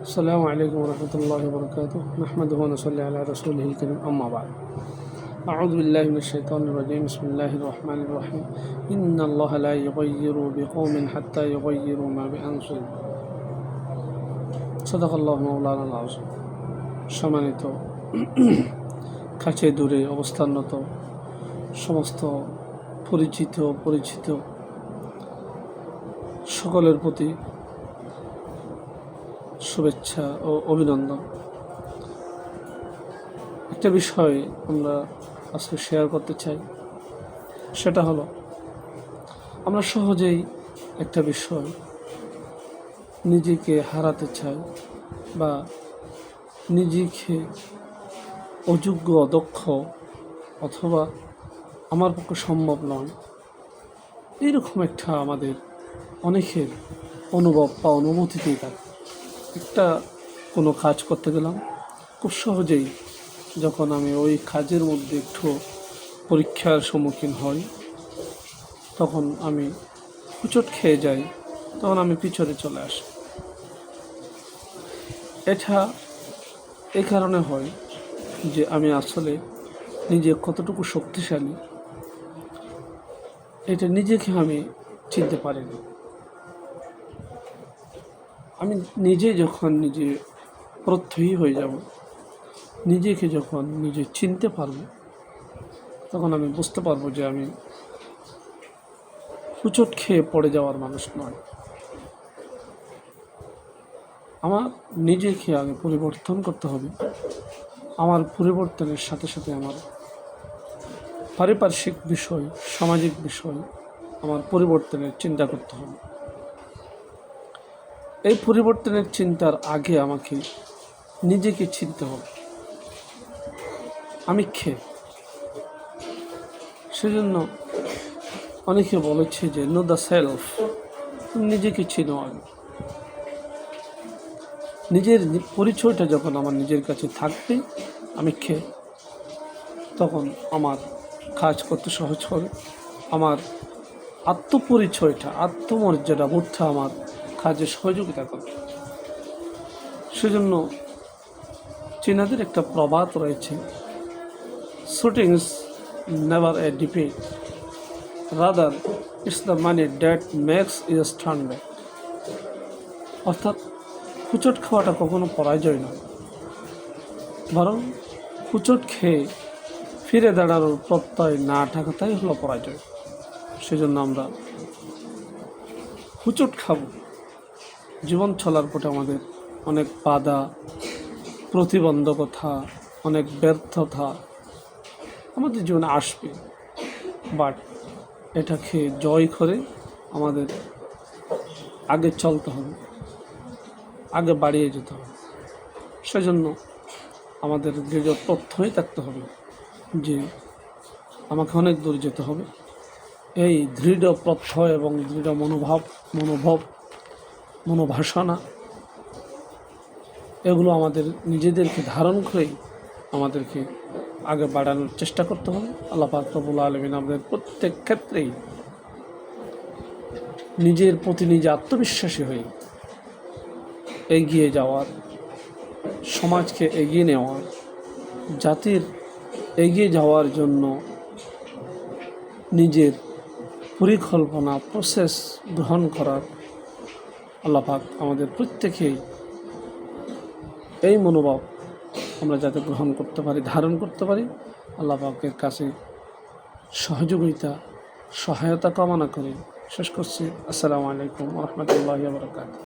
السلام عليكم ورحمة الله وبركاته. نحمده ونصلي على رسوله الكريم. أما بعد، أعوذ بالله من الشيطان الرجيم. بسم الله الرحمن الرحيم. إن الله لا يغير بقوم حتى يغيروا ما بأنفسهم. صدق الله مولانا العظيم. সম্মানিত কাছে দূরে অবস্থানরত সমস্ত পরিচিত সকলের প্রতি শুভেচ্ছা ও অভিনন্দন। একটা বিষয় আমরা আজকে শেয়ার করতে চাই, সেটা হলো আমরা সহজেই একটা বিষয় নিজেকে হারাতে চাই বা নিজেকে অযোগ্য, অদক্ষ অথবা আমার পক্ষে সম্ভব নয়, এইরকম একটা আমাদের অনেকের অনুভব বা অনুভূতিতেই থাকে। একটা কোনো কাজ করতে গেলাম, খুব সহজেই যখন আমি ওই কাজের মধ্যে একটু পরীক্ষার সম্মুখীন হই, তখন আমি হোঁচট খেয়ে যাই, তখন আমি পিছনে চলে আসি। এটা এই কারণে হয় যে আমি আসলে নিজে কতটুকু শক্তিশালী এটা নিজেকে আমি চিনতে পারিনি। আমি নিজে যখন নিজে প্রত্যয়ী হয়ে যাব, নিজেকে যখন নিজে চিনতে পারব, তখন আমি বুঝতে পারবো যে আমি হোঁচট খেয়ে পড়ে যাওয়ার মানুষ নয়। আমার নিজেকে আগে পরিবর্তন করতে হবে। আমার পরিবর্তনের সাথে সাথে আমার পারিপার্শ্বিক বিষয়, সামাজিক বিষয় আমার পরিবর্তনের চিন্তা করতে হবে। এই পরিবর্তনের চিন্তার আগে আমাকে নিজেকে চিনতে হবে আমি কে। সেজন্য অনেকে বলেছে যে নো দ্য সেলফ, নিজেকে চিনো আগে। নিজের পরিচয়টা যখন আমার নিজের কাছে থাকবে, আমি কে, তখন আমার কাজ করতে সহজ হবে। আমার আত্মপরিচয়টা, আত্মমর্যাদা বোধটা আমার কাজে সহযোগিতা করবে। সেজন্য চীনাদের একটা প্রবাদ রয়েছে, shooting is never a debate, rather it's the money that makes is stern back. অর্থাৎ হোঁচট খাওয়াটা কখনো পরাজয় নয়, বরং হোঁচট খেয়ে ফিরে দাঁড়ানোর প্রত্যয় না থাকাটাই হলো পরাজয়। সেজন্য আমরা হোঁচট খাব। জীবন চলার পথে আমাদের অনেক বাধা, প্রতিবন্ধকতা, অনেক ব্যর্থতা আমাদের জীবনে আসবে, বাট এটাকে জয় করে আমাদের আগে চলতে হবে, আগে বাড়িয়ে যেতে হবে। সেজন্য আমাদের দৃঢ় তথ্যই থাকতে হবে যে আমাকে অনেক দূর যেতে হবে। এই দৃঢ় প্রত্যয় এবং দৃঢ় মনোভাসনা এগুলো আমাদের নিজেদেরকে ধারণ করেই আমাদেরকে আগে বাড়ানোর চেষ্টা করতে হবে। আল্লাহ পাক রব্বুল আলামিন আমাদের প্রত্যেক ক্ষেত্রেই নিজের প্রতি নিজে আত্মবিশ্বাসী হয়ে এগিয়ে যাওয়ার, সমাজকে এগিয়ে নেওয়ার, জাতির এগিয়ে যাওয়ার জন্য নিজের পরিকল্পনা, প্রসেস গ্রহণ করার আল্লাহ পাক আমাদের প্রত্যেকেই এই মনোভাব আমরা যাতে গ্রহণ করতে পারি, ধারণ করতে পারি, আল্লাহ পাকের কাছে সহযোগিতা, সহায়তা কামনা করে শেষ করছি। আসসালামু আলাইকুম ওয়া রাহমাতুল্লাহি ওয়া বারাকাতুহু।